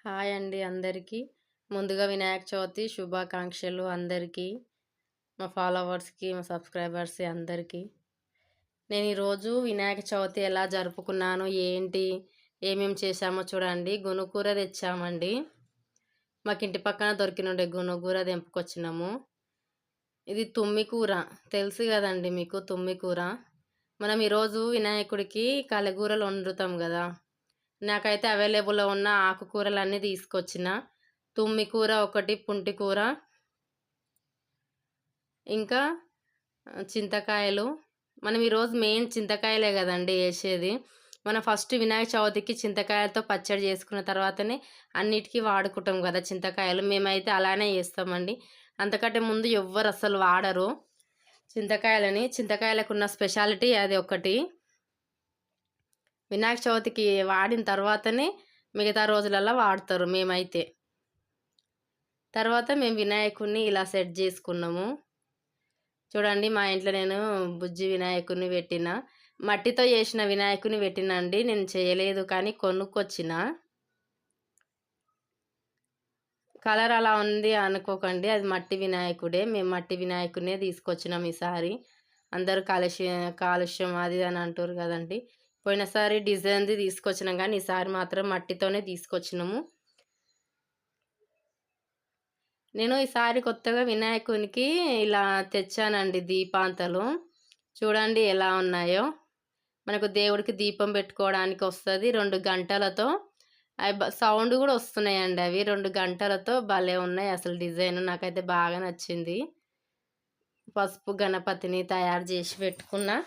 Hi అండి అందరికీ. ముందుగా వినాయక చవితి శుభాకాంక్షలు అందరికీ. మా ఫాలోవర్స్‌కి, మా సబ్‌స్క్రైబర్స్‌కి అందరికీ. నేను ఈరోజు వినాయక చవితి ఎలా జరుపుకున్నాను, ఏంటి, ఏమేమి చేశామో చూడండి. గునుకూర తెచ్చామండి. మాకు ఇంటి పక్కన దొరికినుండే గునుగూర తెంపుకొచ్చినాము. ఇది తుమ్మి కూర. తెలుసు కదండి మీకు తుమ్మి కూర. మనం ఈరోజు వినాయకుడికి కలగూరలు వండుతాం కదా! నాకైతే అవైలబుల్‌లో ఉన్న ఆకుకూరలన్నీ తీసుకొచ్చిన. తుమ్మి కూర ఒకటి, పుంటి కూర, ఇంకా చింతకాయలు. మనం ఈరోజు మెయిన్ చింతకాయలే కదండీ ఏసేది. మనం ఫస్ట్ వినాయక చవితికి చింతకాయలతో పచ్చడి చేసుకున్న తర్వాతనే అన్నిటికీ వాడుకుంటాం కదా చింతకాయలు. మేమైతే అలానే చేస్తామండి. అంతకంటే ముందు ఎవ్వరు అస్సలు వాడరు చింతకాయలని. చింతకాయలకున్న స్పెషాలిటీ అది ఒకటి. వినాయక చవితికి వాడిన తర్వాతనే మిగతా రోజులల్లో వాడతారు మేమైతే. తర్వాత మేము వినాయకుడిని ఇలా సెట్ చేసుకున్నాము. చూడండి మా ఇంట్లో నేను బుజ్జి వినాయకుడిని పెట్టిన. మట్టితో చేసిన వినాయకుడిని పెట్టినా అండి. నేను చేయలేదు కానీ కొనుక్కొచ్చిన. కలర్ అలా ఉంది అనుకోకండి, అది మట్టి వినాయకుడే. మేము మట్టి వినాయకుడినే తీసుకొచ్చినాం ఈసారి. అందరూ కాలుష్యం అది అని అంటారు కదండి. పోయినసారి డిజైన్ది తీసుకొచ్చినాం కానీ ఈసారి మాత్రం మట్టితోనే తీసుకొచ్చినాము. నేను ఈసారి కొత్తగా వినాయకునికి ఇలా తెచ్చానండి దీపాంతలు. చూడండి ఎలా ఉన్నాయో. మనకు దేవుడికి దీపం పెట్టుకోవడానికి వస్తుంది. 2 గంటలతో అవి సౌండ్ కూడా వస్తున్నాయండి. అవి 2 గంటలతో భలే ఉన్నాయి. అసలు డిజైన్ నాకైతే బాగా నచ్చింది. పసుపు గణపతిని తయారు చేసి పెట్టుకున్నా.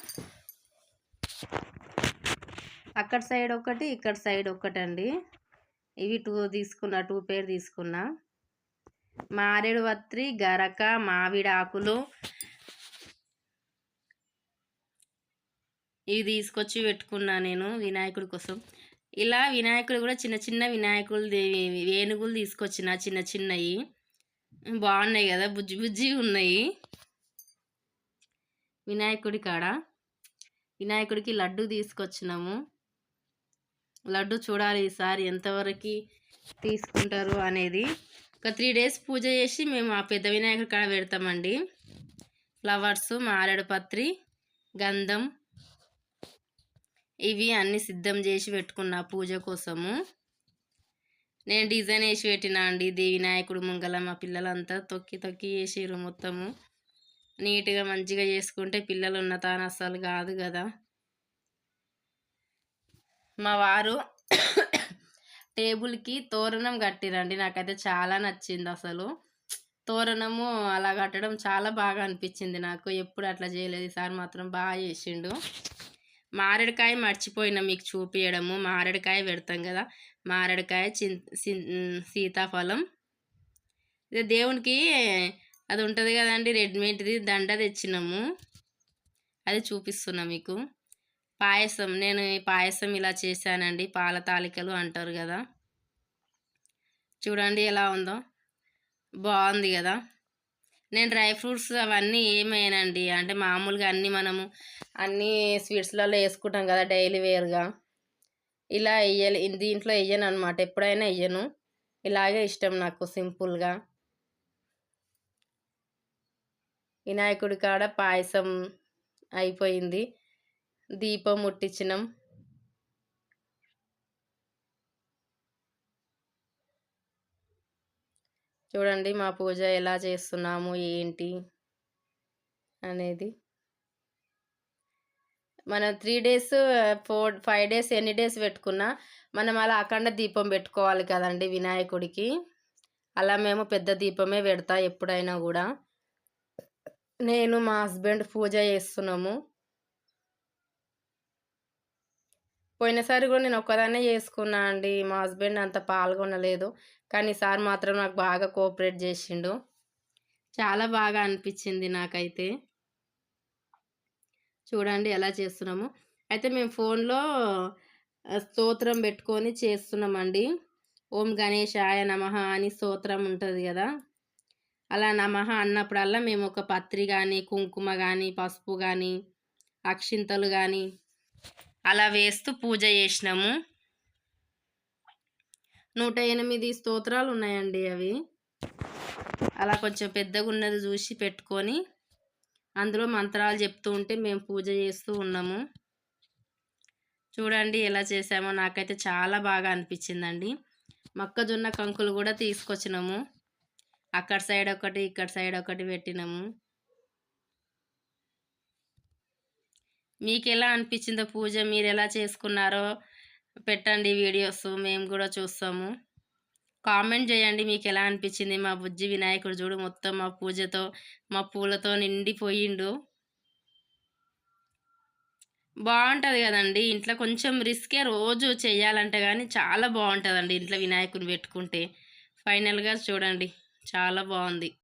అక్కడ సైడ్ ఒకటి, ఇక్కడ సైడ్ ఒకటండి. ఇవి 2 పేర్ తీసుకున్నా. మారేడు వత్రి, గరక, మామిడి ఆకులు ఇవి తీసుకొచ్చి పెట్టుకున్నా నేను వినాయకుడి కోసం. ఇలా వినాయకుడు కూడా చిన్న చిన్న వినాయకులు ఏనుగులు తీసుకొచ్చిన చిన్న చిన్నవి బాగున్నాయి కదా, బుజ్జి బుజ్జి ఉన్నాయి. వినాయకుడి కాడ వినాయకుడికి లడ్డు తీసుకొచ్చినాము. లడ్డు చూడాలి ఈసారి ఎంతవరకు తీసుకుంటారు అనేది. ఒక 3 days పూజ చేసి మేము ఆ పెద్ద వినాయకుడి కాడ పెడతామండి. ఫ్లవర్స్, మారేడు పత్రి, గంధం ఇవి అన్నీ సిద్ధం చేసి పెట్టుకున్నా పూజ కోసము. నేను డిజైన్ వేసి పెట్టినా అండి. వినాయకుడు ముంగల మా పిల్లలంతా తొక్కి తొక్కి వేసిర్రు మొత్తము. నీట్గా మంచిగా చేసుకుంటే పిల్లలు ఉన్న తాను అస్సలు కాదు కదా. మా వారు టేబుల్కి తోరణం కట్టిరండి. నాకైతే చాలా నచ్చింది అసలు. తోరణము అలా కట్టడం చాలా బాగా అనిపించింది నాకు. ఎప్పుడు అట్లా చేయలేదు, ఈసారి మాత్రం బాగా చేసిండు. మారేడుకాయ మర్చిపోయినా మీకు చూపించడము. మారేడుకాయ పెడతాం కదా, మారేడుకాయ, సీతాఫలం. ఇదే దేవునికి అది ఉంటుంది కదండి రెడీమేడ్ది దండ తెచ్చినాము, అది చూపిస్తున్నా మీకు. పాయసం, నేను ఈ పాయసం ఇలా చేశానండి. పాల తాలికలు అంటారు కదా. చూడండి ఎలా ఉందో, బాగుంది కదా. నేను డ్రై ఫ్రూట్స్ అవన్నీ ఏమేయనండి. అంటే మామూలుగా మనము అన్నీ స్వీట్స్లలో వేసుకుంటాం కదా డైలీ వేర్గా. ఇలా వేయాలి, దీంట్లో వేయను అనమాట. ఎప్పుడైనా వేయను, ఇలాగే ఇష్టం నాకు సింపుల్గా. వినాయకుడి కాడ పాయసం అయిపోయింది. దీపం ముట్టించినాం. చూడండి మా పూజ ఎలా చేస్తున్నాము ఏంటి అనేది. మనం 3 days 5 days ఎన్ని డేస్ పెట్టుకున్నా మనం అలా అఖండ దీపం పెట్టుకోవాలి కదండి వినాయకుడికి. అలా మేము పెద్ద దీపమే పెడతా ఎప్పుడైనా కూడా. నేను మా హస్బెండ్ పూజ చేస్తున్నాము. పోయినసారి కూడా నేను ఒక్కదాన్నే చేసుకున్నా అండి. మా హస్బెండ్ అంత పాల్గొనలేదు. కానీ ఈసారి మాత్రం నాకు బాగా కోఆపరేట్ చేసిండు. చాలా బాగా అనిపించింది నాకైతే. చూడండి ఎలా చేస్తున్నాము. అయితే మేము ఫోన్లో స్తోత్రం పెట్టుకొని చేస్తున్నామండి. ఓం గణేశాయ నమః అని స్తోత్రం ఉంటుంది కదా. అలా నమః అన్నప్పుడల్లా మేము ఒక పత్రి కానీ, కుంకుమ కానీ, పసుపు కానీ, అక్షింతలు కానీ అలా వేస్తూ పూజ చేసినాము. 108 స్తోత్రాలు ఉన్నాయండి అవి. అలా కొంచెం పెద్దగున్నది చూసి పెట్టుకొని, అందులో మంత్రాలు చెప్తూ ఉంటే మేము పూజ చేస్తూ ఉన్నాము. చూడండి ఎలా చేసామో, నాకైతే చాలా బాగా అనిపించిందండి. మొక్కజొన్న కంకులు కూడా తీసుకొచ్చినాము. అక్కడ సైడ్ ఒకటి, ఇక్కడ సైడ్ ఒకటి పెట్టినాము. మీకెలా అనిపించిందో పూజ, మీరెలా చేసుకున్నారో పెట్టండి వీడియోస్, మేము కూడా చూస్తాము. కామెంట్ చేయండి మీకెలా అనిపించింది. మా బుజ్జి వినాయకుడు చూడు మొత్తం మా పూజతో, మా పూలతో నిండిపోయిండు. బాగుంటుంది కదండి. ఇంట్లో కొంచెం రిస్కే రోజు చేయాలంటే, కానీ చాలా బాగుంటుందండి ఇంట్లో వినాయకుని పెట్టుకుంటే. ఫైనల్గా చూడండి చాలా బాగుంది.